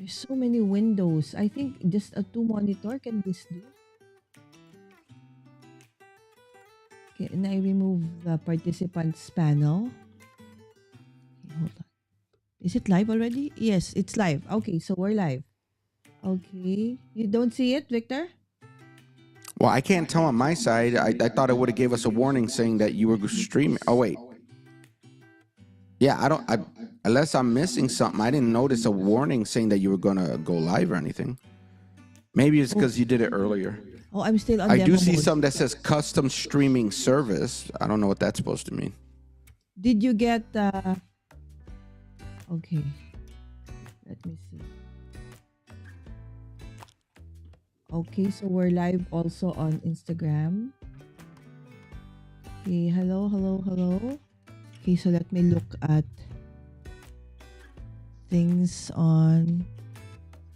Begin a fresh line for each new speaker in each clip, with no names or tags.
There's so many windows. I think just a two monitor can this do. Can I remove the participants panel? Okay, hold on. Is it live already? Yes, it's live. Okay, so we're live. Okay. You don't see it, Victor?
Well, I can't tell on my side. I thought it would have gave us a warning saying that you were streaming. Oh, wait. Yeah, unless I'm missing something, I didn't notice a warning saying that you were going to go live or anything. Maybe it's because you did it earlier.
Oh, I'm still on
I
demo
do see
mode.
something that says custom streaming service. I don't know what that's supposed to mean.
Did you get okay. Let me see. Okay, so we're live also on Instagram. Okay, hello. Okay, so let me look at things on.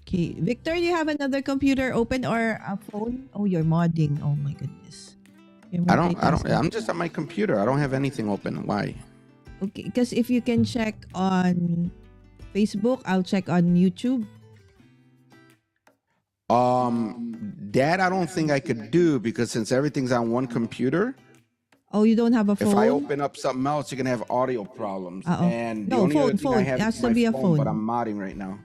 Okay, Victor, do you have another computer open or a phone? Oh, you're modding. Oh my goodness.
I don't. I'm just on my computer. I don't have anything open. Why?
Okay, because if you can check on Facebook, I'll check on YouTube.
That I don't think I could do because since everything's on one computer.
Oh, you don't have a phone?
If I open up something else, you're gonna have audio problems. And the
no,
only other thing
phone.
I have
It has
is
to
my
be a phone.
but I'm modding right now.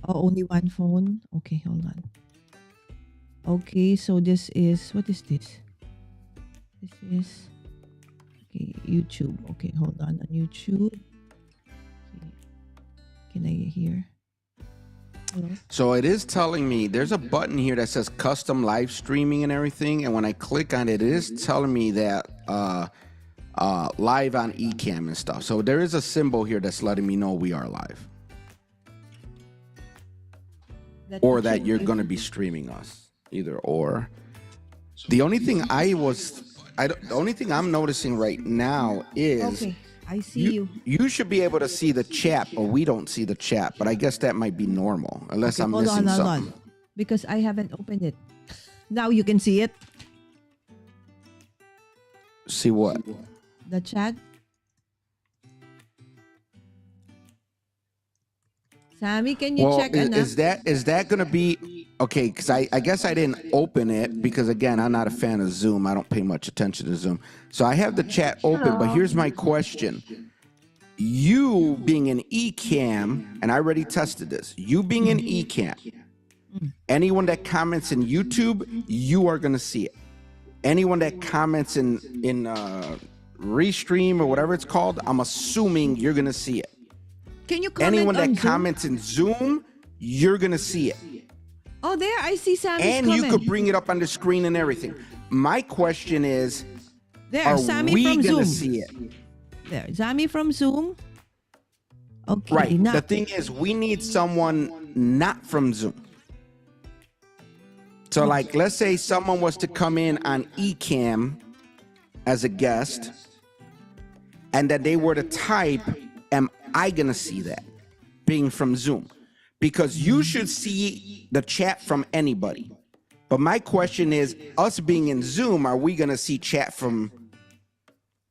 Oh, only one phone? Okay, hold on. Okay, so this is, what is this? This is, okay, YouTube. Okay, hold on YouTube. Okay. Can I hear? Hello?
So it is telling me there's a button here that says custom live streaming and everything. And when I click on it, it is telling me that live on Ecamm and stuff. So there is a symbol here that's letting me know we are live. Or that you're going to be streaming us, either or. The only thing the only thing I'm noticing right now is
okay, I see you.
You should be able to see the chat, but we don't see the chat. But I guess that might be normal, unless I'm missing something. Hold on.
Because I haven't opened it. Now you can see it.
See what?
The chat. Sammy, can you check?
Is that gonna be okay? Because I guess I didn't open it because again I'm not a fan of Zoom. I don't pay much attention to Zoom. So I have the chat open, but here's my question: you being an Ecamm, and I already tested this. You being an Ecamm, anyone that comments in YouTube, you are gonna see it. Anyone that comments in Restream or whatever it's called, I'm assuming you're gonna see it.
Can you comment
Anyone that
on
comments in Zoom, you're gonna see it.
Oh, there I see Sammy's
and
comment.
You could bring it up on the screen and everything. My question is,
there, Sammy
we
from
gonna
Zoom.
see it?
There, Sammy from Zoom. Okay.
Right. The thing is, we need someone not from Zoom. So, like, let's say someone was to come in on Ecamm as a guest, and that they were to type, am I gonna see that being from Zoom? Because you should see the chat from anybody. But my question is, us being in Zoom, are we gonna see chat from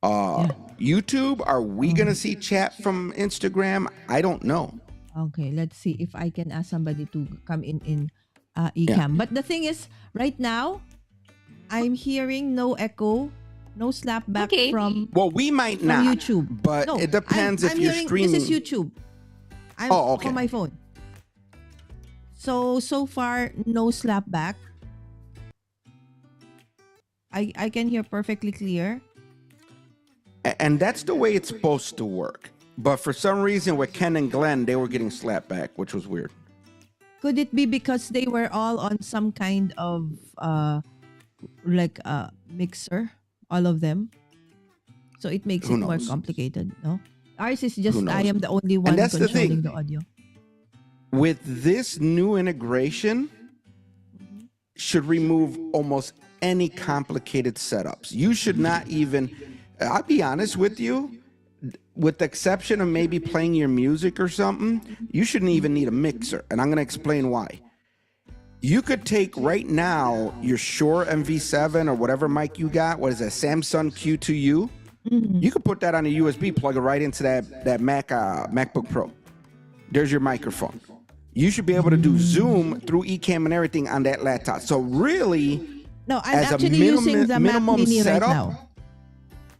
YouTube? Are we gonna see chat from Instagram? I don't know.
Okay, let's see if I can ask somebody to come in Ecamm. But the thing is, right now, I'm hearing no echo, no slapback from.
Well, we might not
YouTube,
but it depends if you're streaming.
This is YouTube. I'm on my phone. So far, no slapback. I can hear perfectly clear.
And that's the way it's supposed to work. But for some reason, with Ken and Glenn, they were getting slapped back, which was weird.
Could it be because they were all on some kind of mixer, all of them? So it makes it more complicated, no? Ours is just I am the only one controlling the audio.
With this new integration, should remove almost any complicated setups. You should not even, I'll be honest with you, with the exception of maybe playing your music or something, you shouldn't even need a mixer. And I'm going to explain why. You could take right now your Shure MV7 or whatever mic you got. What is that? Samsung Q2U. You could put that on a USB, plug it right into that MacBook Pro. There's your microphone. You should be able to do Zoom through Ecamm and everything on that laptop. So really,
No, I'm
as a
actually using the Mac
minimum
Mini right
setup,
now.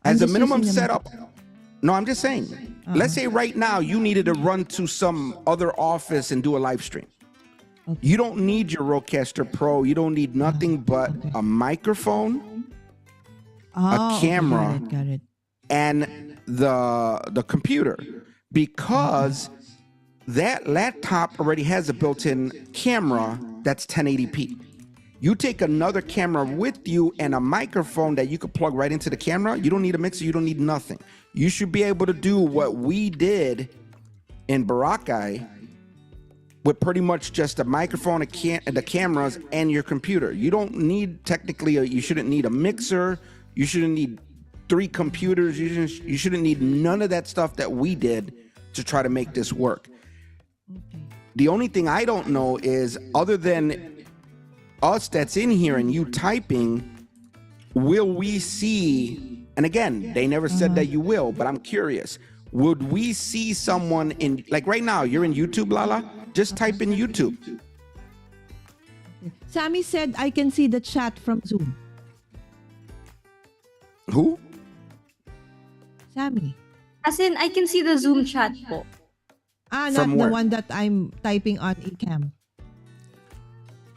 I'm
as a
just
minimum
using the Mac.
setup, no, I'm just saying. Let's say right now you needed to run to some other office and do a live stream.
Okay.
You don't need your Rodecaster Pro. You don't need nothing but
Okay.
a microphone
Oh, okay,
camera.
got it.
and the computer, because that laptop already has a built-in camera that's 1080p. You take another camera with you and a microphone that you could plug right into the camera. You don't need a mixer. You don't need nothing. You should be able to do what we did in Boracay with pretty much just a microphone, the cameras, and your computer. You don't need technically. You shouldn't need a mixer. You shouldn't need 3 computers. You shouldn't need none of that stuff that we did to try to make this work.
Okay.
The only thing I don't know is, other than us that's in here and you typing, will we see, and again, they never said that you will, but I'm curious, would we see someone in, like right now, you're in YouTube, Lala? Just type in YouTube.
Sammy said I can see the chat from Zoom.
Who?
Sammy.
As in, I can see the Zoom chat po.
Not
From
the
where?
one that I'm typing on Ecamm.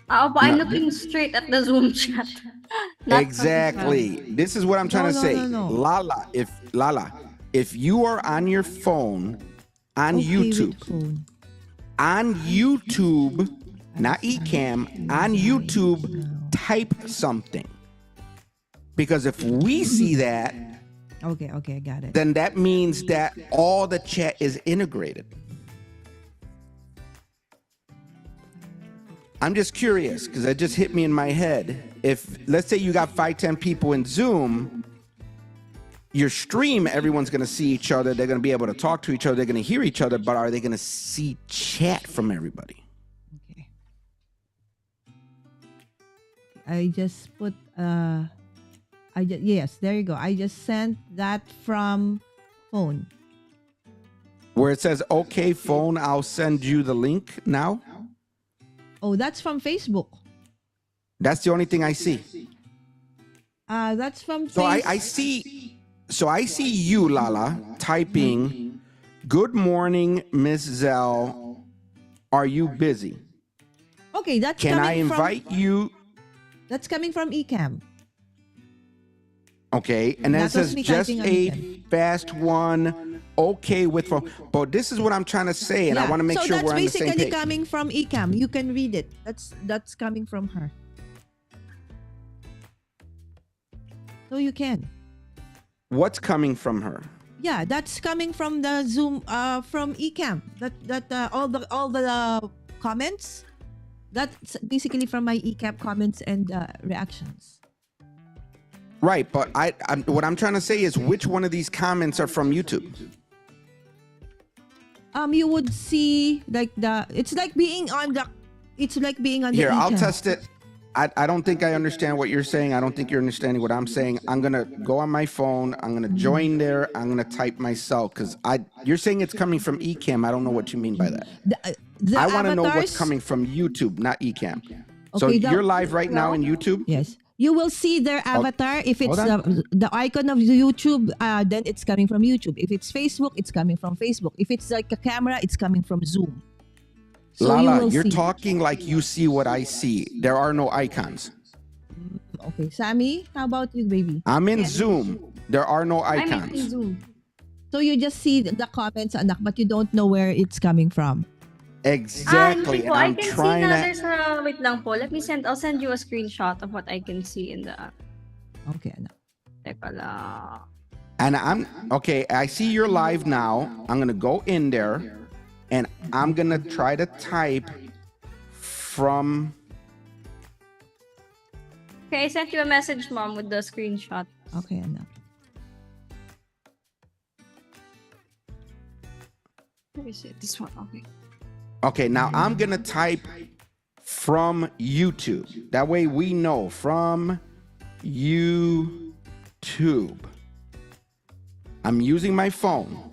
Opo, I'm
No.
looking straight at the Zoom chat. Not
Exactly. This is what I'm trying to
No,
say.
no.
Lala, if you are on your phone on
Okay,
YouTube,
with phone.
on YouTube, not Ecamm, on YouTube, type something. Because if we see that,
Okay, I got it.
then that means that all the chat is integrated. I'm just curious, because it just hit me in my head. If, let's say you got 5-10 people in Zoom, your stream, everyone's going to see each other. They're going to be able to talk to each other. They're going to hear each other, but are they going to see chat from everybody?
Okay. I just put yes, there you go. I just sent that from phone.
Where it says, okay, phone, I'll send you the link now.
Oh, that's from Facebook.
That's the only thing I see.
That's from
So
Facebook.
I see you, Lala, typing, good morning, Miss Zell. Are you busy?
Okay, that's
Can
coming
I invite you?
That's coming from Ecamm.
Okay, and then it
That was
says
me
just
typing on
a
Ecamm.
fast one. Okay with phone. But this is what I'm trying to say, and I want to make
so
sure
that's
we're on the same
basically
page.
coming from Ecamm. You can read it. That's coming from her. So you can.
What's coming from her?
Yeah, that's coming from the Zoom from Ecamm. All the comments. That's basically from my Ecamm comments and reactions.
Right, but what I'm trying to say is, which one of these comments are from YouTube?
You would see like it's like being on the
Here, I'll
Ecamm.
test it. I don't think I understand what you're saying. I don't think you're understanding what I'm saying. I'm gonna go on my phone. I'm gonna join there. I'm gonna type myself, because you're saying it's coming from Ecamm. I don't know what you mean by that.
The
I want to know what's
avatars-
coming from YouTube, not Ecamm. So
Okay,
you're live right now in YouTube?
Yes. You will see their avatar. If it's
hold
the icon of YouTube, then it's coming from YouTube. If it's Facebook, it's coming from Facebook. If it's like a camera, it's coming from Zoom. So
Lala,
will
you're
see.
talking like you see what I see. There are no icons.
Okay, Sammy, how about you, baby?
I'm in Zoom. There are no
I'm in
icons.
Zoom.
So you just see the comments, anak, but you don't know where it's coming from.
Exactly.
Hindi
And
po. I
I'm
can see
trying
na
to.
there's a, wait lang po. I'll send you a screenshot of what I can see in the app.
Okay, anak.
Teka lang.
And I'm okay. I see you're live now. I'm gonna go in there, and I'm gonna try to type from.
Okay, I sent you a message, Mom, with the screenshot.
Okay, anak.
Where is it? This one. Okay.
Okay, now I'm gonna type from YouTube. That way we know from YouTube. I'm using my phone.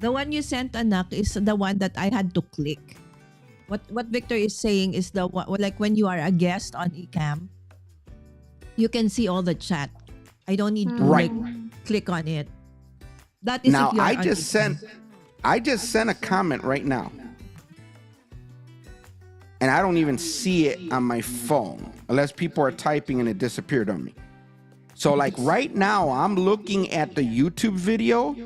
The one you sent, anak, is the one that I had to click. What Victor is saying is the one, like when you are a guest on Ecamm, you can see all the chat. I don't need to
Right.
click on it. That is
Now
if you're
I
on
just
Ecamm.
sent a comment right now. And I don't even see it on my phone unless people are typing and it disappeared on me. So like right now I'm looking at the YouTube video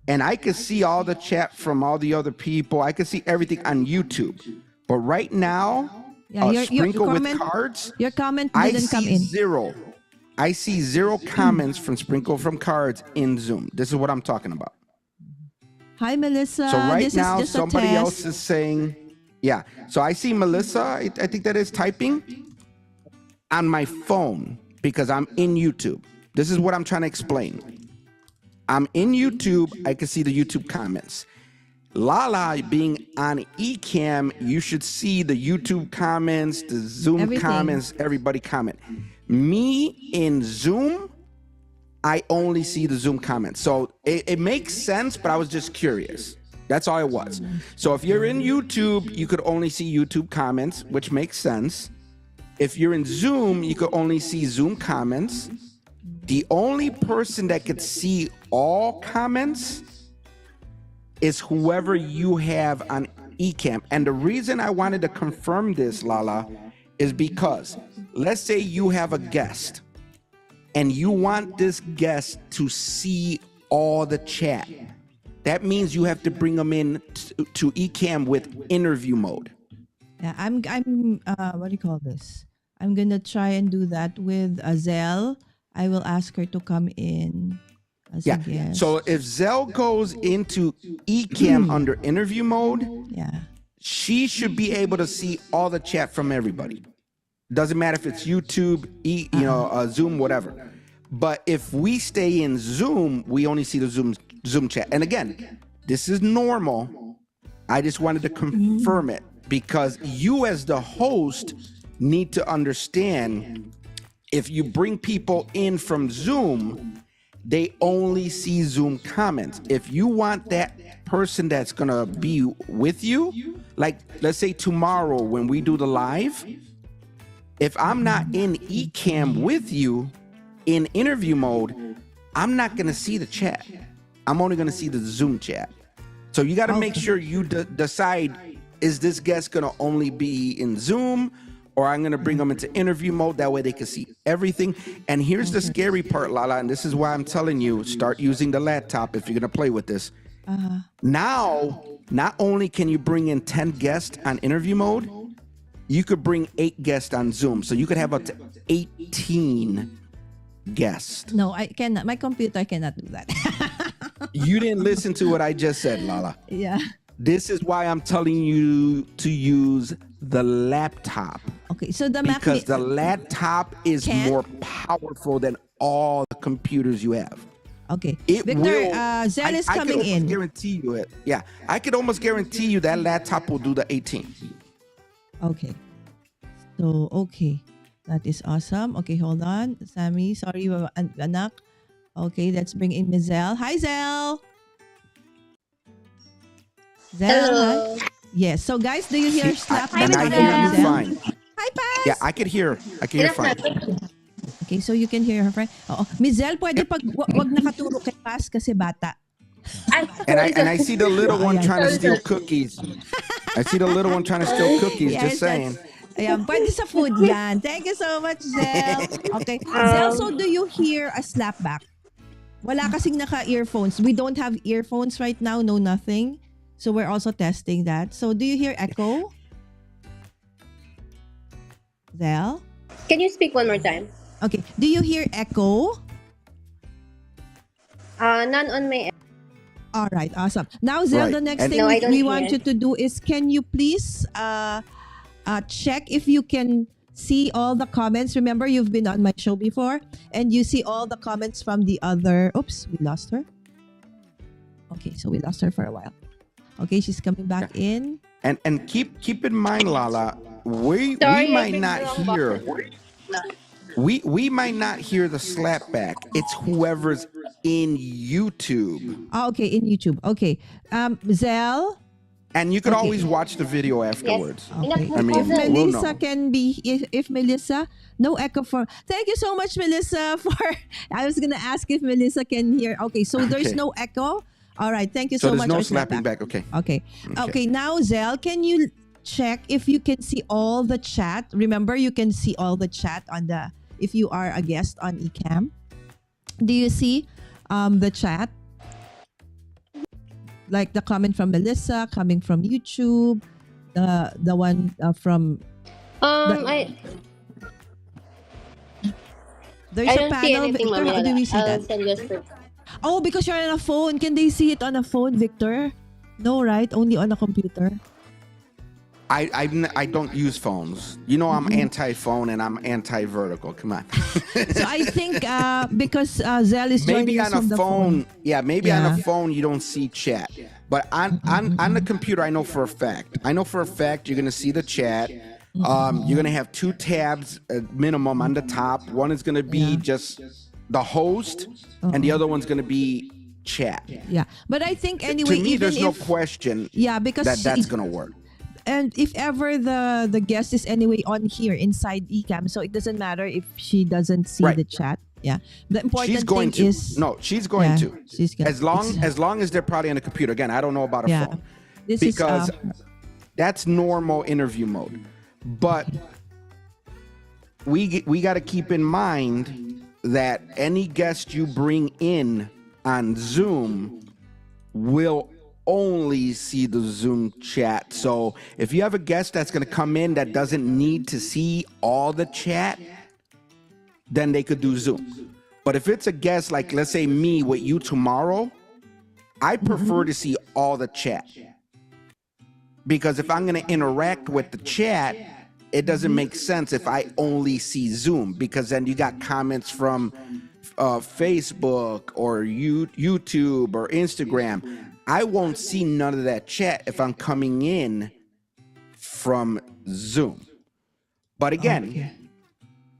and I can see all the chat from all the other people. I can see everything on YouTube. But right now,
Yeah, your
Sprinkle with
comment,
Cards,
your comment
I
didn't come
see
in.
zero. I see zero comments from Sprinkle from Cards in Zoom. This is what I'm talking about.
Hi, Melissa.
So right
this
now,
is just a
somebody
test.
else is saying, yeah. So I see Melissa, I think that is typing on my phone because I'm in YouTube. This is what I'm trying to explain. I'm in YouTube. I can see the YouTube comments. Lala being on Ecamm, you should see the YouTube comments, the Zoom
Everything.
comments, everybody comment. Me in Zoom, I only see the Zoom comments. So it makes sense, but I was just curious. That's all it was. So if you're in YouTube, you could only see YouTube comments, which makes sense. If you're in Zoom, you could only see Zoom comments. The only person that could see all comments is whoever you have on Ecamm. And the reason I wanted to confirm this, Lala, is because let's say you have a guest and you want this guest to see all the chat. That means you have to bring them in to Ecamm with interview mode.
Yeah, I'm what do you call this? I'm gonna try and do that with Azelle. I will ask her to come in as a guest.
So if Zell goes into Ecamm under interview mode,
yeah.
she should be able to see all the chat from everybody. Doesn't matter if it's YouTube, Zoom, whatever. But if we stay in Zoom, we only see the Zoom chat. And again, this is normal. I just wanted to confirm it because you as the host need to understand if you bring people in from Zoom, they only see Zoom comments. If you want that person that's gonna be with you, like let's say tomorrow when we do the live, if I'm not in Ecamm with you in interview mode, I'm not gonna see the chat. I'm only gonna see the Zoom chat. So you gotta make sure you decide, is this guest gonna only be in Zoom or I'm gonna bring them into interview mode, that way they can see everything. And here's the scary part, Lala, and this is why I'm telling you, start using the laptop if you're gonna play with this. Now, not only can you bring in 10 guests on interview mode, you could bring 8 guests on Zoom. So you could have up to 18 guests.
No, I cannot. My computer cannot do that.
You didn't listen to what I just said, Lala.
Yeah.
This is why I'm telling you to use the laptop.
Okay, so the Mac
Because the laptop is more powerful than all the computers you have.
Okay.
It
Victor,
will.
Zen is
I
coming
could almost
in.
guarantee you it. Yeah, I could almost guarantee you that laptop will do the 18.
Okay. So, okay. That is awesome. Okay, hold on. Sammy, sorry, anak. Okay, let's bring in Ms. Zell. Hi, Zell. Zell,
Hello.
hi. Yes. So, guys, do you hear slap
And I
back
hear
from
you
Zell?
fine.
Hi, Paz.
Yeah, I could hear fine.
Okay, so you can hear her friend. Oo. Ms. Zell, pwede wag nakaturo kay Paz kasi bata.
And I see the little one
Ayan.
trying to steal cookies. I see the little one trying to steal cookies. Just saying.
Ayan, pwede sa food yan. Thank you so much, Zell. Okay. Zell, so do you hear a slapback? Wala kasing naka-earphones. We don't have earphones right now. No, nothing. So we're also testing that. So do you hear echo? Zell?
Can you speak one more time?
Okay. Do you hear echo?
None on my end.
All right, awesome. Now, Zell,
Right.
the next
And-
thing
No, I don't
we
hear.
want you to do is, can you please check if you can see all the comments? Remember, you've been on my show before, and you see all the comments from the other. Oops, we lost her. Okay, so we lost her for a while. Okay, she's coming back in.
And keep in mind, Lala, we
Sorry, I
might
picked
not
the wrong
hear. We might not hear the slapback. It's whoever's in YouTube.
Oh, okay, in YouTube. Okay. Zell.
And you could
Okay.
always watch the video afterwards.
Okay.
I mean,
If
we'll
Melissa
know.
can be, if Melissa, no echo for. Thank you so much, Melissa. For I was gonna ask if Melissa can hear. Okay, so there's
Okay.
no echo. All right, thank you
So
so
there's
much.
no
Or
slapping
snapback.
back. Okay.
Okay. Okay. Now, Zell, can you check if you can see all the chat? Remember, you can see all the chat on the if you are a guest on Ecamm. Do you see the chat? Like the comment from Melissa, coming from YouTube, the one from there's
I
a
don't see
panel.
anything,
Victor, how do we see
I'll
that?
send you a screen.
Oh, because you're on a phone. Can they see it on a phone, Victor? No, right? Only on a computer.
I don't use phones. You know, I'm anti-phone and I'm anti-vertical. Come on.
So I think because Zell is joining
Maybe
us
on
from
a
the
phone, yeah, maybe on
Yeah.
a phone you don't see chat. But on the computer, I know for a fact. I know for a fact you're gonna see the chat. You're gonna have 2 tabs minimum on the top. One is gonna be
Yeah.
just the host, and the other one's gonna be chat.
Yeah, but I think anyway,
To me,
even
there's no
if
question
yeah, because
that's gonna work.
and if ever the guest is anyway on here inside Ecamm, so it doesn't matter if she doesn't see
Right.
the chat. Yeah, the important
She's going
thing
to.
is
No, she's going
yeah,
to.
she's gonna,
As long as they're probably on a computer. Again, I don't know about a
yeah.
phone.
This
Because
is
that's normal interview mode. But we got to keep in mind that any guest you bring in on Zoom will only see the Zoom chat. So if you have a guest that's going to come in that doesn't need to see all the chat, then they could do Zoom. But if it's a guest like, let's say me with you tomorrow, I prefer to see all the chat. Because if I'm going to interact with the chat, it doesn't make sense if I only see Zoom, because then you got comments from Facebook or YouTube or Instagram. I won't see none of that chat if I'm coming in from Zoom. But again,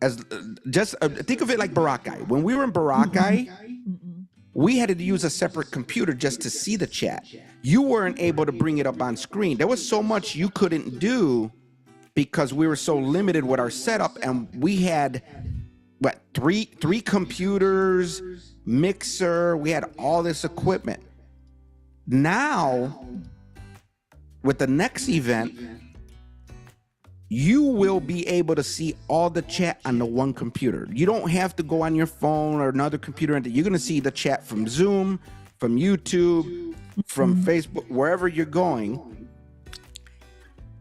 as just think of it like Boracay. When we were in Boracay, we had to use a separate computer just to see the chat. You weren't able to bring it up on screen. There was so much you couldn't do because we were so limited with our setup, and we had three computers, mixer, we had all this equipment. Now, with the next event, you will be able to see all the chat on the one computer. You don't have to go on your phone or another computer. You're going to see the chat from Zoom, from YouTube, from Facebook, wherever you're going.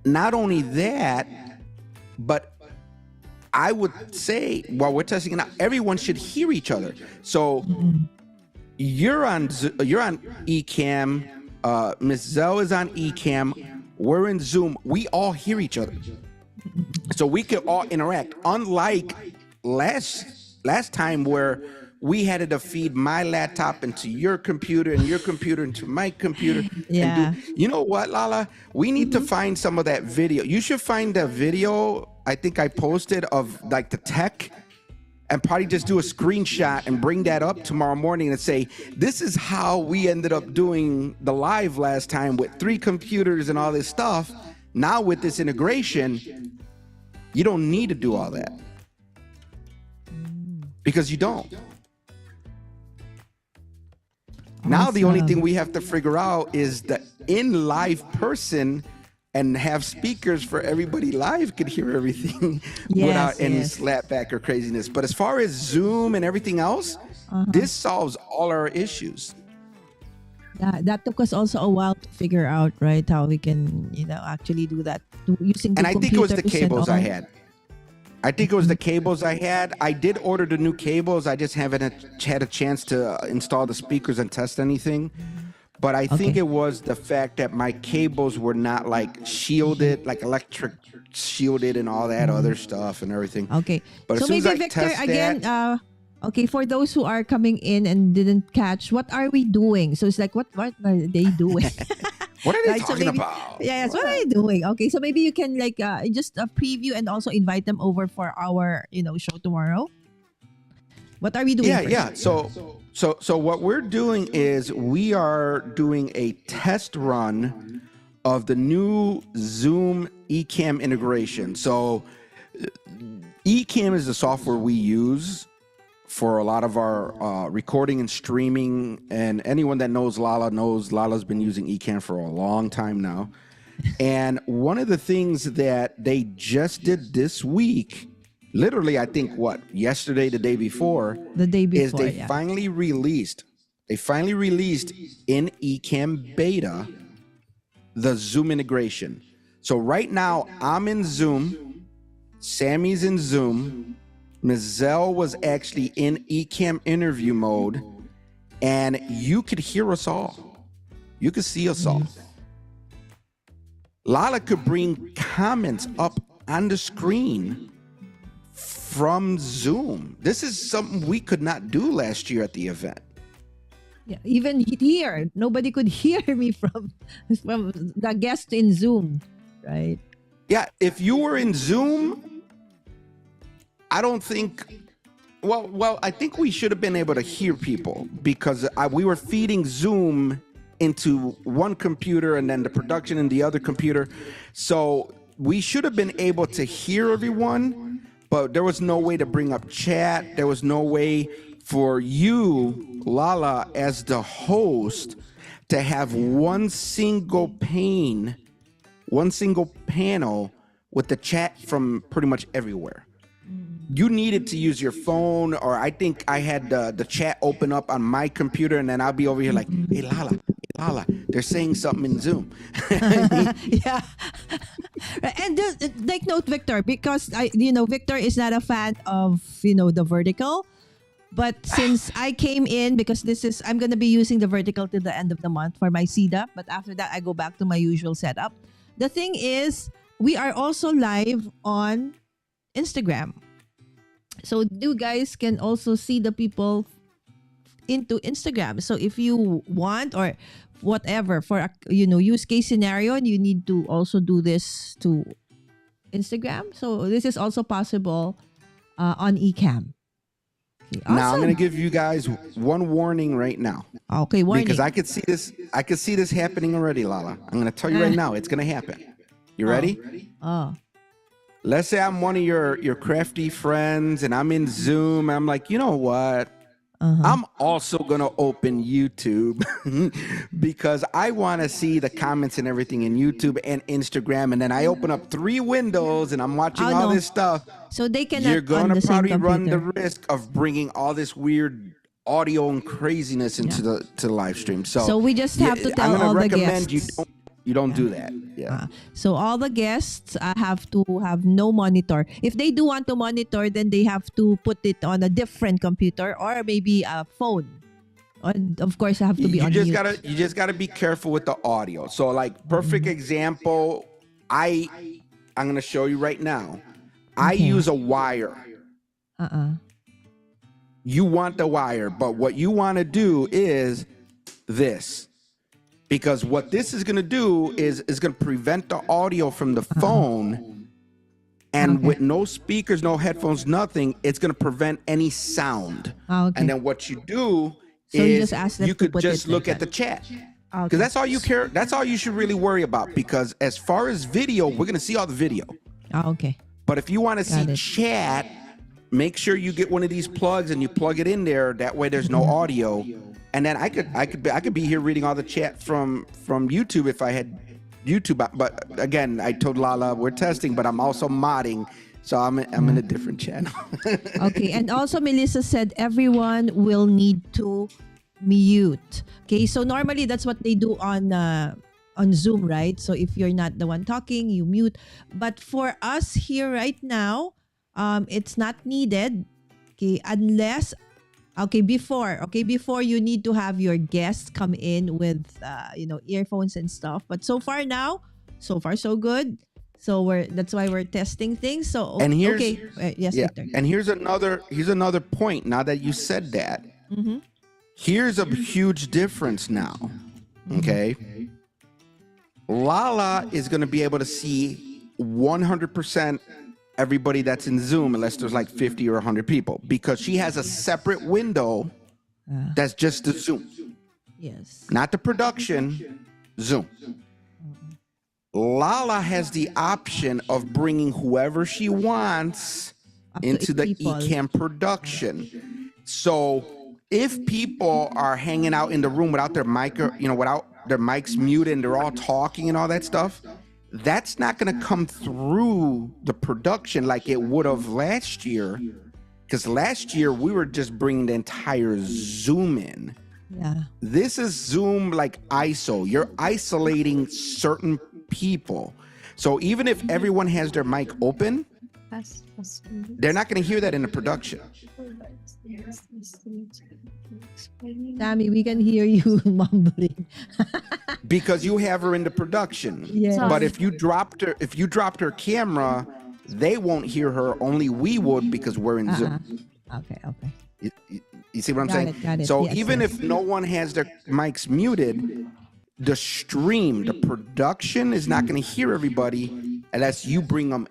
Not only that, but I would say while we're testing it out, everyone should hear each other. So you're on Ecamm, Miss Zell is on Ecamm, we're in Zoom. We all hear each other, so we can all interact. Unlike last time where we had to feed my laptop into your computer and your computer into my computer.
Yeah.
You know what, Lala? We need to find some of that video. You should find the video I think I posted of like the tech, and probably just do a screenshot and bring that up tomorrow morning and say, this is how we ended up doing the live last time with 3 computers and all this stuff. Now with this integration, you don't need to do all that. Because you don't. Now the only thing we have to figure out is the in live person, and have speakers for everybody live could hear everything without any slapback or craziness. But as far as Zoom and everything else, this solves all our issues.
Yeah, that took us also a while to figure out, right, how we can, actually do that using the
And I think it was the
computers and
cables I
all.
had. I think it was the cables I had. I did order the new cables. I just haven't had a chance to install the speakers and test anything. But I think
Okay.
it was the fact that my cables were not like shielded, like electric shielded and all that other stuff and everything.
Okay.
But
So
as soon as
maybe
I
Victor,
test
again,
that,
okay, for those who are coming in and didn't catch, what are we doing? So it's like, what are they doing?
what are they
Right, so
talking
maybe-
about?
Yes, what are you doing? Okay, so maybe you can like just preview and also invite them over for our show tomorrow. What are we doing?
Yeah,
first?
yeah. So So what we're doing is we are doing a test run of the new Zoom Ecamm integration. So Ecamm is the software we use for a lot of our recording and streaming. And anyone that knows Lala knows Lala's been using Ecamm for a long time now. And one of the things that they just did this week, literally, I think yesterday, the day before,
The day before,
is they
yeah.
finally released in Ecamm beta the Zoom integration. So right now I'm in Zoom, Sammy's in Zoom, Mizelle was actually in Ecamm interview mode, and you could hear us all. You could see us all. Lala could bring comments up on the screen from Zoom. This is something we could not do last year at the event.
Yeah, even here, nobody could hear me from the guest in Zoom, right?
Yeah, if you were in Zoom, I don't think. Well, I think we should have been able to hear people because we were feeding Zoom into one computer and then the production in the other computer. So we should have been able to hear everyone, but there was no way to bring up chat. There was no way for you, Lala, as the host, to have one single panel with the chat from pretty much everywhere. You needed to use your phone, or I think I had the chat open up on my computer, and then I'll be over here like, hey, Lala, they're saying something in Zoom.
Yeah. And take note, Victor, because Victor is not a fan of, the vertical. But since I came in, because I'm going to be using the vertical till the end of the month for my setup. But after that, I go back to my usual setup. The thing is, we are also live on Instagram. So you guys can also see the people into Instagram. So if you want or whatever for a use case scenario, and you need to also do this to Instagram. So this is also possible on Ecamm. Okay, awesome.
Now I'm going to give you guys one warning right now.
Okay, warning.
Because I could see this happening already, Lala. I'm going to tell you right now, it's going to happen. You ready?
Oh.
Let's say I'm one of your crafty friends and I'm in Zoom and I'm like, you know what? I'm also going to open YouTube because I want to see the comments and everything in YouTube and Instagram. And then I open up 3 windows and I'm watching all this stuff.
So they cannot.
You're going
on the
to
same
probably run the
computer.
risk of bringing all this weird audio and craziness into the live stream. So
we just have to tell
I'm gonna
all the
recommend
guests.
you don't do that. Yeah.
So all the guests have to have no monitor. If they do want to monitor, then they have to put it on a different computer or maybe a phone. And of course, I have to be on mute.
You just gotta be careful with the audio. So like perfect example, I'm gonna show you right now. I use a wire. You want the wire, but what you want to do is this. Because what this is going to do is going to prevent the audio from the phone, and with no speakers, no headphones, nothing, it's going to prevent any sound. And then what you do
you
is
just ask them
you
to
could
put
just
it
look
like
at the
that.
chat. Because that's all you care. That's all you should really worry about. Because as far as video, we're going to see all the video.
Okay.
But if you want to see
it.
chat, make sure you get one of these plugs and you plug it in there. That way, there's no audio. And then I could be here reading all the chat from YouTube if I had YouTube. But again, I told Lala we're testing, but I'm also modding, so I'm in a different channel.
Okay, and also Melissa said everyone will need to mute. Okay, so normally that's what they do on Zoom, right? So if you're not the one talking, you mute. But for us here right now, it's not needed. Okay, unless before you need to have your guests come in with earphones and stuff. But so far so good. So that's why we're testing things. So
And here's
yes, Victor.
And here's another point. Now that you said that, here's a huge difference now. Okay, Lala is going to be able to see 100% everybody that's in Zoom, unless there's like 50 or 100 people, because she has a separate window That's just the Zoom,
Yes.
not the production, Zoom. Lala has the option of bringing whoever she wants
Up to
into
8
the
people.
Ecamm production. So if people are hanging out in the room without their mic, or, without their mics muted, and they're all talking and all that stuff, that's not going to come through the production like it would have last year. Because last year we were just bringing the entire Zoom in.
Yeah.
This is Zoom like ISO. You're isolating certain people. So even if everyone has their mic open, they're not going to hear that in the production.
Tammy, we can hear you mumbling.
Because you have her in the production.
Yes.
But if you dropped her camera, they won't hear her. Only we would, because we're in Zoom.
Okay.
You see what I'm
Got
saying?
it, got it.
So
Yes,
even
yes.
if no one has their mics muted, the stream, the production is not going to hear everybody unless you bring them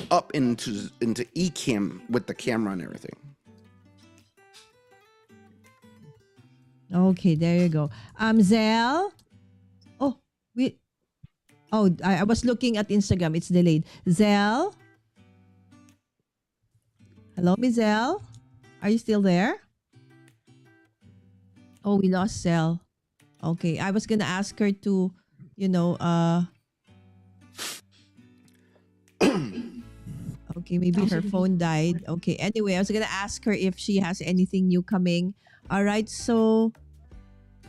up into Ecamm with the camera and everything.
Okay, there you go. Zell. I was looking at Instagram. It's delayed. Zell. Hello, Miss Zell. Are you still there? Oh, we lost Zell. Okay, I was gonna ask her to, okay, maybe her phone died. Okay, anyway, I was gonna ask her if she has anything new coming. All right, so.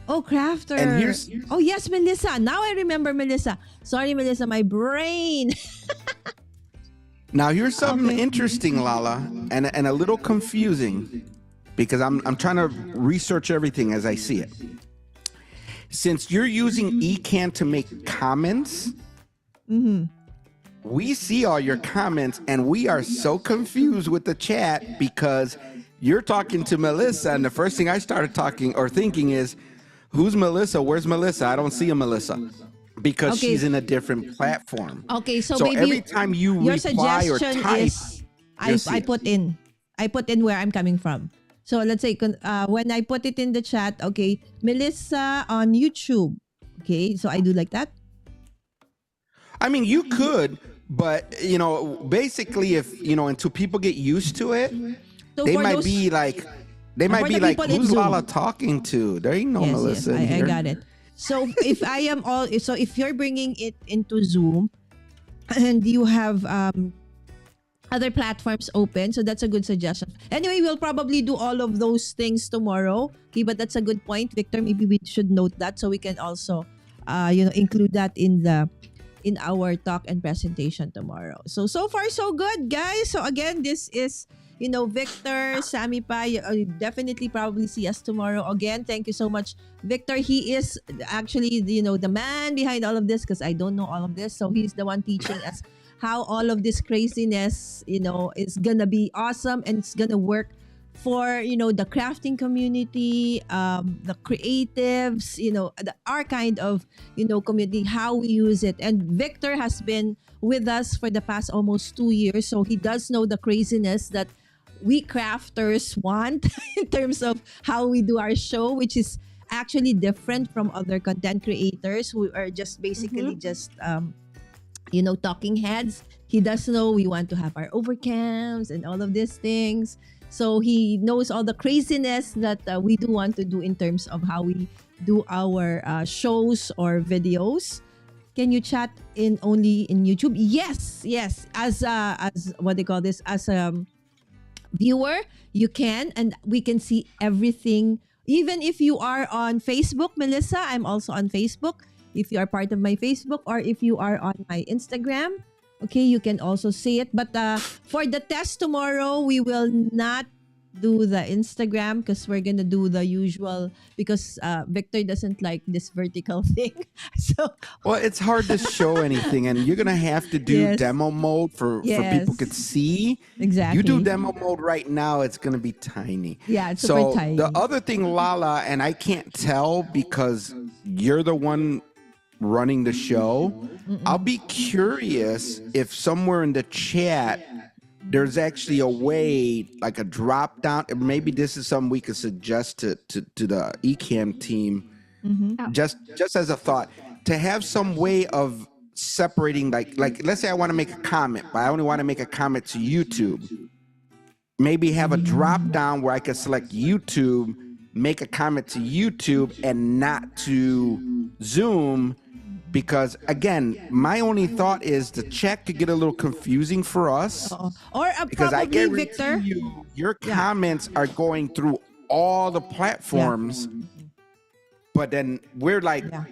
Oh, Crafter.
And here's-
Oh, yes, Melissa. Now I remember Melissa. Sorry, Melissa, my brain.
Now here's something
Okay.
interesting, Lala, and a little confusing, because I'm trying to research everything as I see it. Since you're using Ecamm to make comments, we see all your comments, and we are so confused with the chat because you're talking to Melissa, and the first thing I started talking or thinking is, who's Melissa? Where's Melissa? I don't see a Melissa. Because
Okay.
she's in a different platform.
Okay, so
So
maybe
every time you
your
reply or
suggestion
type,
is
you'll see
I
it.
put in where I'm coming from. So let's say when I put it in the chat, okay, Melissa on YouTube. Okay, so I do like that.
I mean, you could, but basically, if until people get used to it,
So
they
for
might
those-
be like,
for the people in
who's
Zoom.
Lala talking to? There ain't no Melissa in
I
here.
got it. So if if you're bringing it into Zoom and you have other platforms open, so that's a good suggestion. Anyway, we'll probably do all of those things tomorrow. Okay, but that's a good point, Victor. Maybe we should note that so we can also include that in our talk and presentation tomorrow. So far so good, guys. So again, this is Victor, Sammy Pa, you definitely probably see us tomorrow. Again, thank you so much, Victor. He is actually, the man behind all of this because I don't know all of this. So he's the one teaching us how all of this craziness, is gonna be awesome and it's gonna work for, the crafting community, the creatives, our kind of, community, how we use it. And Victor has been with us for the past almost 2 years. So he does know the craziness that we crafters want in terms of how we do our show, which is actually different from other content creators who are just basically just talking heads. He does know we want to have our overcams and all of these things. So he knows all the craziness that we do want to do in terms of how we do our shows or videos. Can you chat only in YouTube? Yes. As what they call this, as a viewer, you can, and we can see everything. Even if you are on Facebook, Melissa, I'm also on Facebook. If you are part of my Facebook, or if you are on my Instagram, okay, you can also see it. But for the test tomorrow, we will not do the Instagram because we're gonna do the usual, because Victor doesn't like this vertical thing. So
Well, it's hard to show anything, and you're gonna have to do
Yes.
demo mode for people could see.
exactly.
You do demo mode right now, it's gonna be tiny.
Yeah, it's
So
super tiny.
the other thing, Lala, and I can't tell because you're the one running the show. I'll be curious if somewhere in the chat there's actually a way, like a drop down. And maybe this is something we could suggest to the Ecamm team,
Mm-hmm.
just as a thought, to have some way of separating, like let's say I want to make a comment, but I only want to make a comment to YouTube. Maybe have a drop down where I can select YouTube, make a comment to YouTube and not to Zoom. Because again, my only thought is the chat could get a little confusing for us.
Or
Because I
probably,
guarantee
Victor.
you, your
Yeah.
comments are going through all the platforms, but then we're like,
Yeah.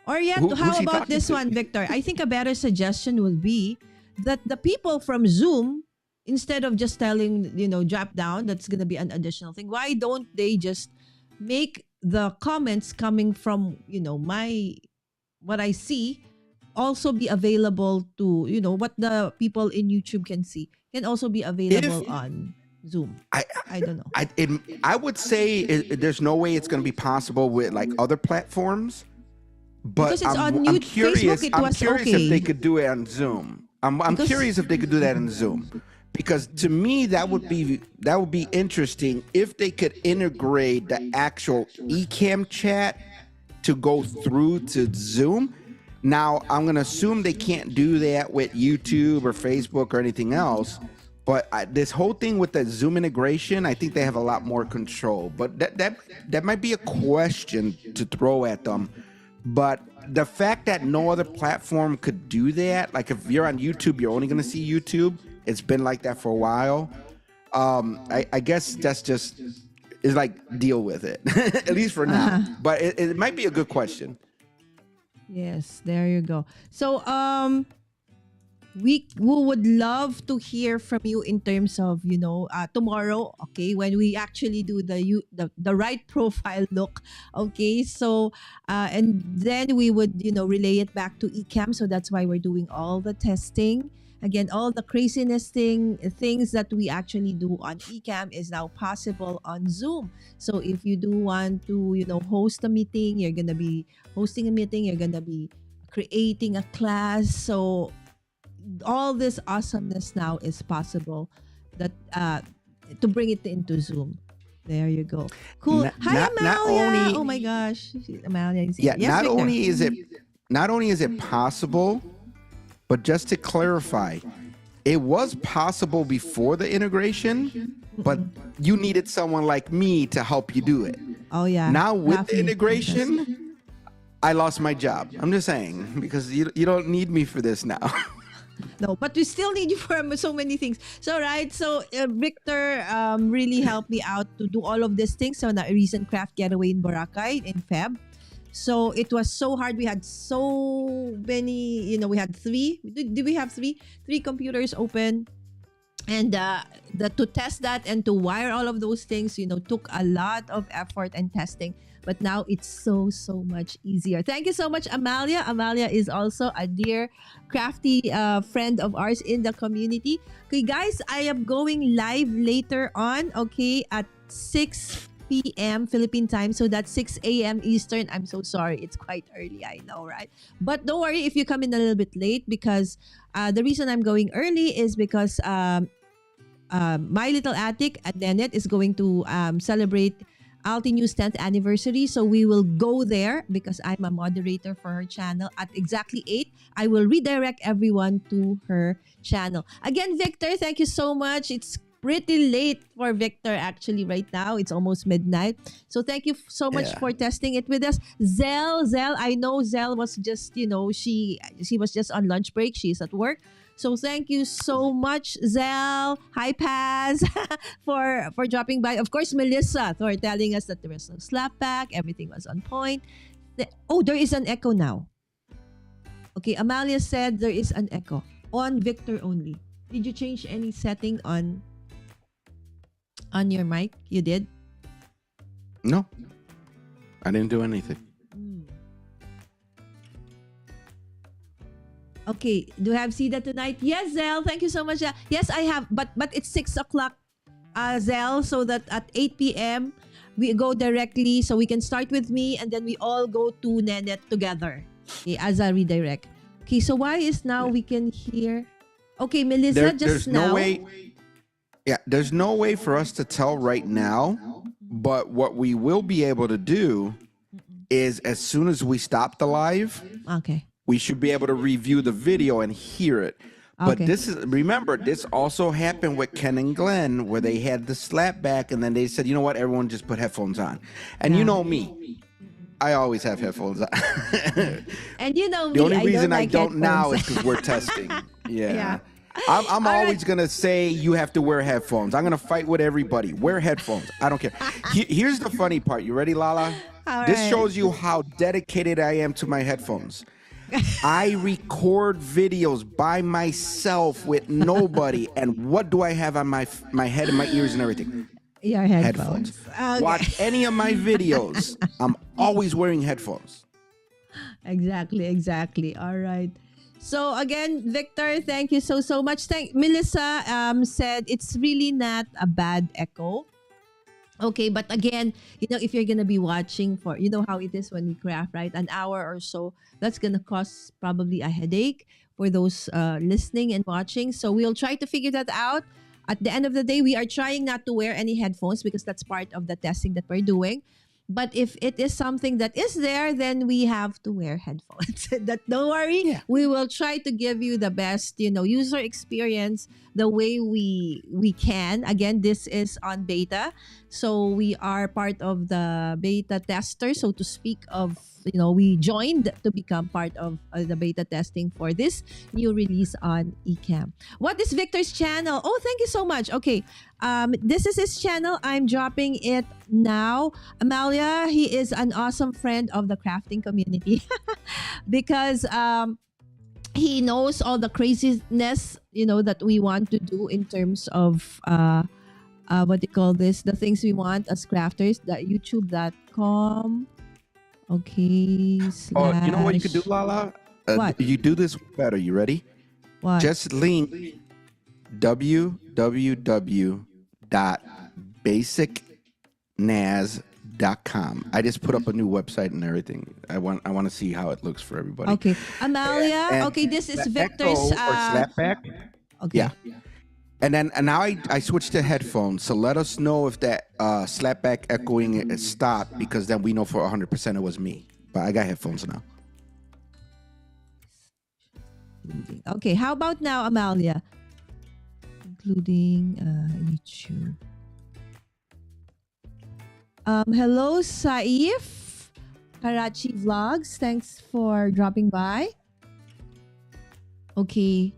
Or yet,
Who's
how
he
about
talking
this
to?
one, Victor? I think a better suggestion will be that the people from Zoom, instead of just telling, drop down, that's going to be an additional thing. Why don't they just make the comments coming from, what I see also be available to, what the people in YouTube can see can also be available on Zoom. I don't know.
I would say there's no way it's going to be possible with like other platforms. But
Because it's
I'm
on
curious.
Facebook, it
I'm
was
curious
okay.
if they could do it on Zoom. I'm
Because-
curious if they could do that on Zoom, because to me that would be interesting if they could integrate the actual Ecamm chat to go through to Zoom. Now I'm gonna assume they can't do that with YouTube or Facebook or anything else. But this whole thing with the Zoom integration, I think they have a lot more control. But that might be a question to throw at them. But the fact that no other platform could do that, like if you're on YouTube, you're only going to see YouTube. It's been like that for a while. I guess that's just is like deal with it, at least for now. But it might be a good question.
Yes, there you go. So, we would love to hear from you in terms of tomorrow, okay, when we actually do the right profile look, okay. So and then we would relay it back to Ecamm. So that's why we're doing all the testing. Again, all the craziness things that we actually do on Ecamm is now possible on Zoom. So if you do want to host a meeting, you're gonna be hosting a meeting, you're gonna be creating a class. So all this awesomeness now is possible that to bring it into Zoom. There you go. Cool. Hi,
Not
Amalia.
only-
Oh my gosh, Amalia is
Yeah,
here. Yes,
not
Victor.
only is it possible, but just to clarify, it was possible before the integration, but you needed someone like me to help you do it.
Oh yeah.
Now with
Daphne,
the integration, I lost my job. I'm just saying, because you don't need me for this now.
No, but we still need you for so many things. So, right. So, Victor really helped me out to do all of these things on a recent craft getaway in Boracay in Feb. So, it was so hard. We had so many, we had three. Did we have three? Three computers open. And to test that and to wire all of those things, took a lot of effort and testing. But now it's so much easier. Thank you so much, Amalia. Amalia is also a dear, crafty friend of ours in the community. Okay, guys, I am going live later on, okay, at 6 p.m. Philippine time. So that's 6 a.m. Eastern. I'm so sorry. It's quite early, I know, right? But don't worry if you come in a little bit late, because the reason I'm going early is because My Little Attic at Nenet is going to celebrate Alti News 10th anniversary. So we will go there because I'm a moderator for her channel. At exactly 8, I will redirect everyone to her channel. Again, Victor, thank you so much. It's pretty late for Victor actually right now. It's almost midnight. So thank you so much for testing it with us. Zell, I know Zell was just, she was just on lunch break. She's at work. So thank you so much, Zell. Hi, Paz, for dropping by. Of course, Melissa for telling us that there was no slapback. Everything was on point. There is an echo now. Okay, Amalia said there is an echo on Victor only. Did you change any setting on your mic? You did?
No, I didn't do anything.
Okay, do you have Sida tonight? Yes, Zell. Thank you so much. Zell. Yes, I have. But it's 6 o'clock, Zell, so that at 8 p.m. we go directly. So we can start with me and then we all go to Nenet together. Okay, as a redirect. Okay, so why is now we can hear... Okay, Melissa,
There's
just
no
now.
way. Yeah, there's no way for us to tell right now. But what we will be able to do is, as soon as we stop the live,
Okay.
we should be able to review the video and hear it. But
Okay.
remember, this also happened with Ken and Glenn, where they had the slap back, and then they said, you know what, everyone just put headphones on. And you
Yeah.
know me, I always have headphones on.
And you know me,
The only
I
reason
don't
I
like
don't now is
headphones.
because we're testing. Yeah.
Yeah.
I'm
All
always
right.
going to say you have to wear headphones. I'm going to fight with everybody. Wear headphones. I don't care. Here's the funny part. You ready, Lala?
All
This
right.
shows you how dedicated I am to my headphones. I record videos by myself with nobody. And what do I have on my head and my ears and everything?
Your headphones. Okay.
Watch any of my videos. I'm always wearing headphones.
Exactly. All right. So again, Victor, thank you so much. Thank Melissa said it's really not a bad echo. Okay, but again, if you're gonna be watching for, how it is when we craft, right? An hour or so, that's gonna cause probably a headache for those listening and watching. So we'll try to figure that out. At the end of the day, we are trying not to wear any headphones because that's part of the testing that we're doing. But if it is something that is there, then we have to wear headphones. Don't worry,
Yeah.
we will try to give you the best, user experience the way we can. Again, this is on beta, so we are part of the beta tester, so to speak. We joined to become part of the beta testing for this new release on Ecamm. What is Victor's channel? Oh, thank you so much. Okay, this is his channel. I'm dropping it now. Amalia, he is an awesome friend of the crafting community because he knows all the craziness that we want to do in terms of what do you call this, the things we want as crafters. The youtube.com. Okay,
Oh, you know what you could do,
slash
Lala?
What?
You do this better. You ready?
what?
Just link www.basicnaz.com. I just put up a new website and everything. I want to see how it looks for everybody.
Okay, Amalia.
And
Okay, this is
the
Victor's.
echo or slapback.
Okay.
Yeah. And now I switched to headphones. So let us know if that slapback echoing is stopped, because then we know for 100% it was me. But I got headphones now.
Okay, how about now, Amalia? Including YouTube. Hello, Saif. Karachi Vlogs. Thanks for dropping by. Okay.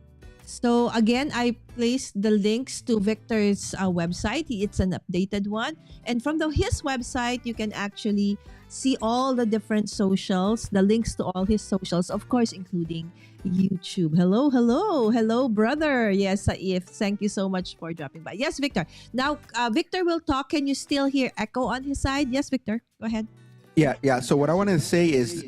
So again, I placed the links to Victor's website. It's an updated one. And from his website, you can actually see all the different socials, the links to all his socials, of course, including YouTube. Hello, brother. Yes, Saif. Thank you so much for dropping by. Yes, Victor. Now, Victor will talk. Can you still hear echo on his side? Yes, Victor. Go ahead.
Yeah. So what I want to say is,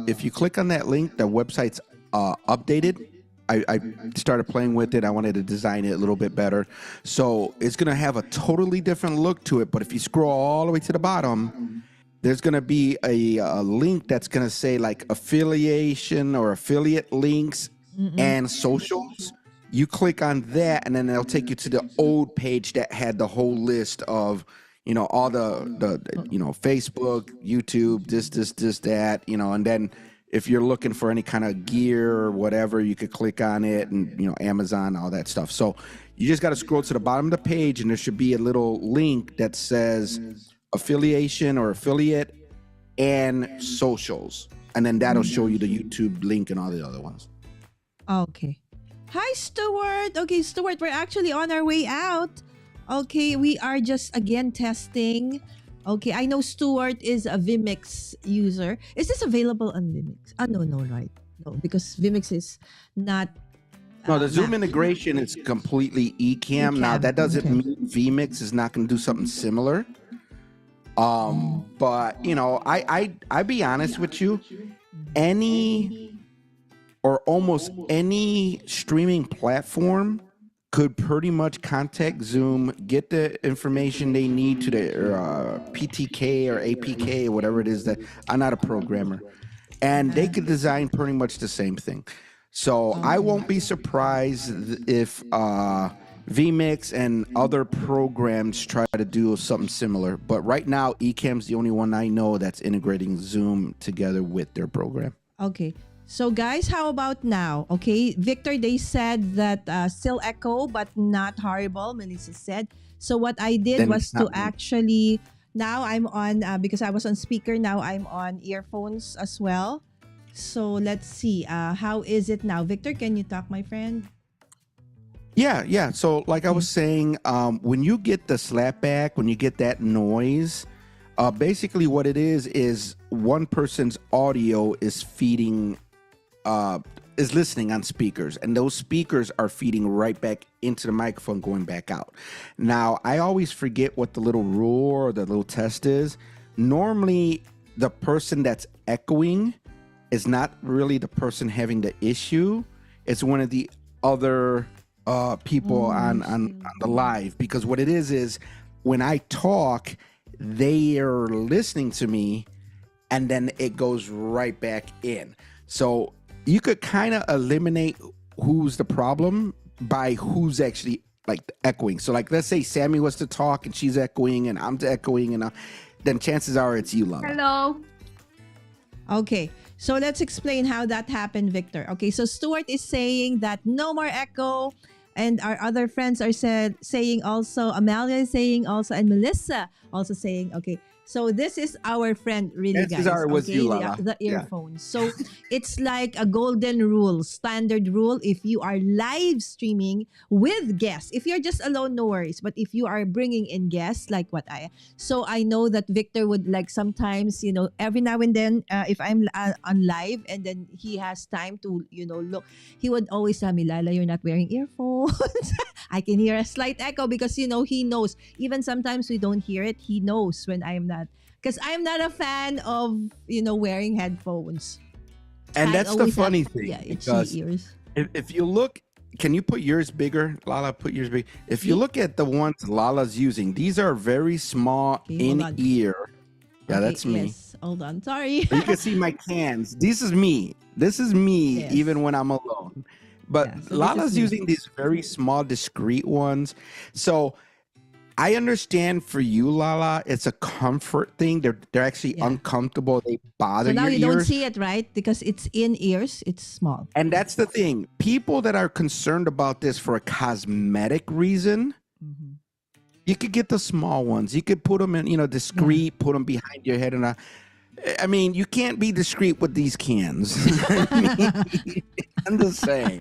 if you click on that link, the website's updated. I started playing with it. I wanted to design it a little bit better. So it's going to have a totally different look to it. But if you scroll all the way to the bottom, there's going to be a link that's going to say like affiliation or affiliate links and socials. You click on that, and then it'll take you to the old page that had the whole list of, all the Facebook, YouTube, this, that, and then if you're looking for any kind of gear or whatever, you could click on it, and Amazon, all that stuff. So you just got to scroll to the bottom of the page, and there should be a little link that says affiliation or affiliate and socials, and then that'll show you the YouTube link and all the other ones.
Okay. Hi, Stuart. Okay, Stuart, we're actually on our way out. Okay, we are just again testing. Okay, I know Stuart is a Vimix user. Is this available on Vimix? No, right? No, because Vimix is not.
No, the Zoom
Mac.
integration is completely Ecamm. Now
Ecamm,
that doesn't
okay.
mean vMix is not going to do something similar. But I be honest with you, any or almost any streaming platform could pretty much contact Zoom, get the information they need to their PTK or APK or whatever it is. That I'm not a programmer, and they could design pretty much the same thing. So I won't be surprised if vMix and other programs try to do something similar. But right now, Ecamm's the only one I know that's integrating Zoom together with their program.
Okay. So guys, how about now? Okay, Victor, they said that still echo, but not horrible, Melissa said. So what I did
Then
was
it's
to
not me.
actually, now I'm on, because I was on speaker, now I'm on earphones as well. So let's see, how is it now? Victor, can you talk, my friend?
Yeah. So like I was saying, when you get the slapback, when you get that noise, basically what it is one person's audio is feeding, is listening on speakers, and those speakers are feeding right back into the microphone, going back out. Now, I always forget what the little rule or the little test is. Normally, the person that's echoing is not really the person having the issue. It's one of the other people on the live, because what it is when I talk, they are listening to me, and then it goes right back in. So you could kind of eliminate who's the problem by who's actually like echoing. So like, let's say Sammy was to talk and she's echoing and I'm echoing, and then chances are it's you, Lala.
Hello.
Okay, so let's explain how that happened, Victor. Okay, so Stuart is saying that no more echo, and our other friends are saying also, Amalia is saying also, and Melissa also saying, okay. So this is our friend, really,
Chances
guys.
are it was
Okay,
you, Lala.
the
Yeah.
earphones. So it's like a golden rule, standard rule. If you are live streaming with guests, if you're just alone, no worries. But if you are bringing in guests, like what so I know that Victor would like sometimes, every now and then, if I'm on live and then he has time to, look, he would always tell me, Lala, you're not wearing earphones. I can hear a slight echo because, he knows. Even sometimes we don't hear it. He knows when I'm not. Because I'm not a fan of, wearing headphones.
And
I
that's the
always have,
funny thing,
itchy
because
ears.
if you look, can you put yours bigger, Lala? Put yours big. If you
Me?
look at the ones Lala's using, these are very small
Okay, hold
in
on.
ear. Yeah,
Okay,
that's me.
Yes, hold on. Sorry.
You can see my cans. This is me. This is me,
Yes.
even when I'm alone. But
Yeah, so this is
Lala's
me.
using these very small, discreet ones. So I understand for you, Lala, it's a comfort thing. They're actually
Yeah.
uncomfortable. They bother
So now
your
you don't
ears.
see it, right? Because it's in ears. It's small.
And that's the thing. People that are concerned about this for a cosmetic reason,
Mhm.
you could get the small ones. You could put them in, discreet, put them behind your head. And I mean, you can't be discreet with these cans. I'm just saying.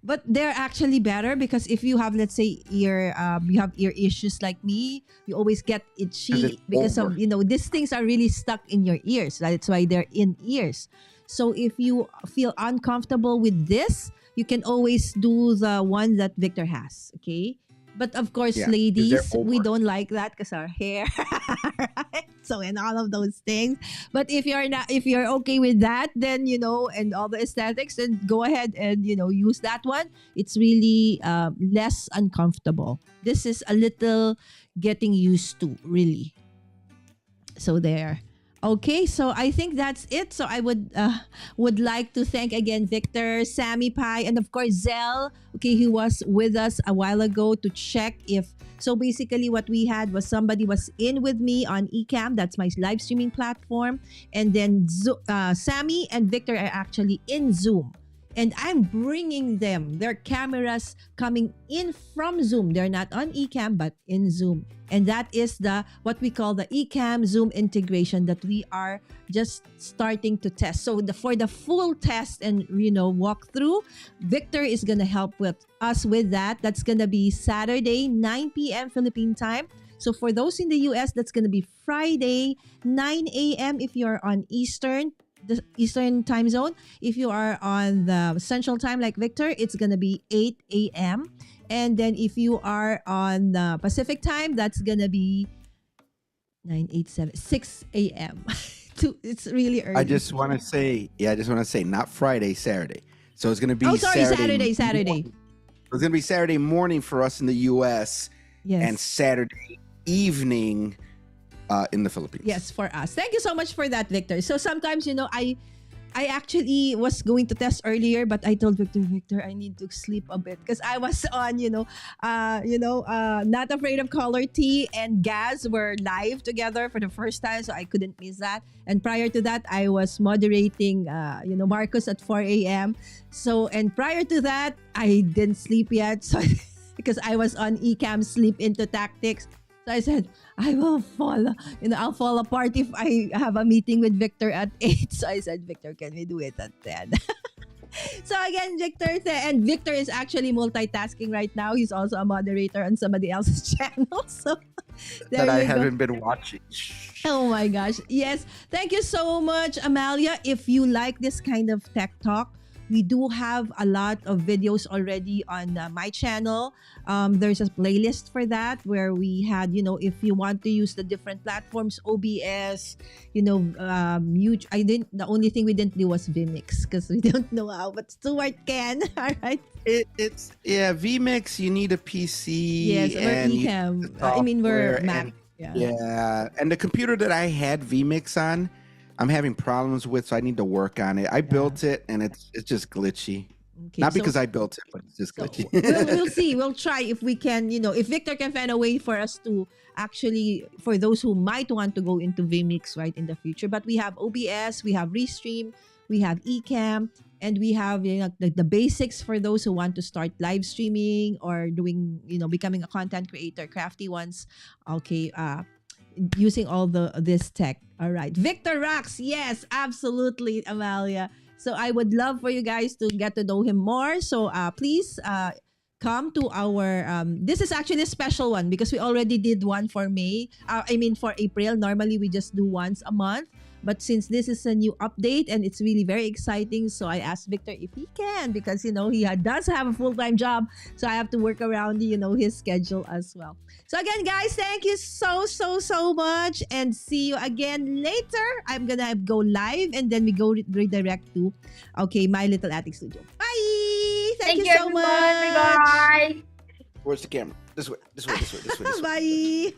But they're actually better because if you have, let's say, you have ear issues like me, you always get itchy
it's
because
over.
of, these things are really stuck in your ears. That's why they're in ears. So if you feel uncomfortable with this, you can always do the one that Victor has. Okay. But of course,
Yeah, 'cause they're
ladies, we
over.
don't like that because our hair, right? So and all of those things. But if you're okay with that, then and all the aesthetics, then go ahead and use that one. It's really less uncomfortable. This is a little getting used to, really. So there. Okay, so I think that's it. So I would like to thank again Victor, Sammy Pie, and of course Zell. Okay, he was with us a while ago to check if. So basically, what we had was somebody was in with me on Ecamm. That's my live streaming platform, and then Sammy and Victor are actually in Zoom. And I'm bringing them, their cameras coming in from Zoom. They're not on Ecamm, but in Zoom. And that is what we call the Ecamm Zoom integration that we are just starting to test. So for the full test and walkthrough, Victor is gonna help with us with that. That's gonna be Saturday, 9 p.m. Philippine time. So for those in the US, that's gonna be Friday, 9 a.m. if you're on the Eastern time zone. If you are on the Central time like Victor, it's going to be 8 a.m. And then if you are on the Pacific time, that's going to be 6 a.m. It's really early.
I just want to say, not Friday, Saturday. So it's going to be
Saturday.
morning. It's going to be Saturday morning for us in the U.S.
Yes.
and Saturday evening in the Philippines.
Yes, for us. Thank you so much for that, Victor. So sometimes, I actually was going to test earlier, but I told Victor, I need to sleep a bit because I was on, Not Afraid of Color T and Gaz were live together for the first time, so I couldn't miss that. And prior to that, I was moderating, Marcus at 4 a.m. So, and prior to that, I didn't sleep yet, so because I was on Ecamm Sleep Into Tactics. So I said, I'll fall apart if I have a meeting with Victor at 8. So I said, Victor, can we do it at 10? So again, and Victor is actually multitasking right now. He's also a moderator on somebody else's channel. So there
That I
you go.
haven't been watching.
Oh my gosh. Yes. Thank you so much, Amalia. If you like this kind of tech talk, we do have a lot of videos already on my channel. There's a playlist for that where we had, if you want to use the different platforms, OBS, YouTube. The only thing we didn't do was Vimix because we don't know how, but Stuart can. All right.
It's vMix. You need a PC.
Yes, we're
and you
Ecamm.
need the
We're
software,
Mac.
and-
Yeah.
Yeah, and the computer that I had vMix on, I'm having problems with, so I need to work on it. I built it, and it's just glitchy.
Okay,
Not
so-
because I built it, but it's just
So
glitchy.
we'll see. We'll try if we can, if Victor can find a way for us to actually, for those who might want to go into vMix right in the future. But we have OBS, we have Restream, we have Ecamm, and we have the basics for those who want to start live streaming or doing, becoming a content creator, crafty ones. Okay, using all this tech. All right, Victor rocks. Yes, absolutely, Amalia. So I would love for you guys to get to know him more. So please come to our this is actually a special one because we already did one for for April. Normally we just do once a month, but since this is a new update and it's really very exciting, so I asked Victor if he can because he does have a full-time job, so I have to work around his schedule as well. So again, guys, thank you so much, and see you again later. I'm gonna go live and then we go redirect to My Little Attic Studio. Bye. Thank you so
everyone.
much.
Bye.
Where's the camera? This way.
Bye.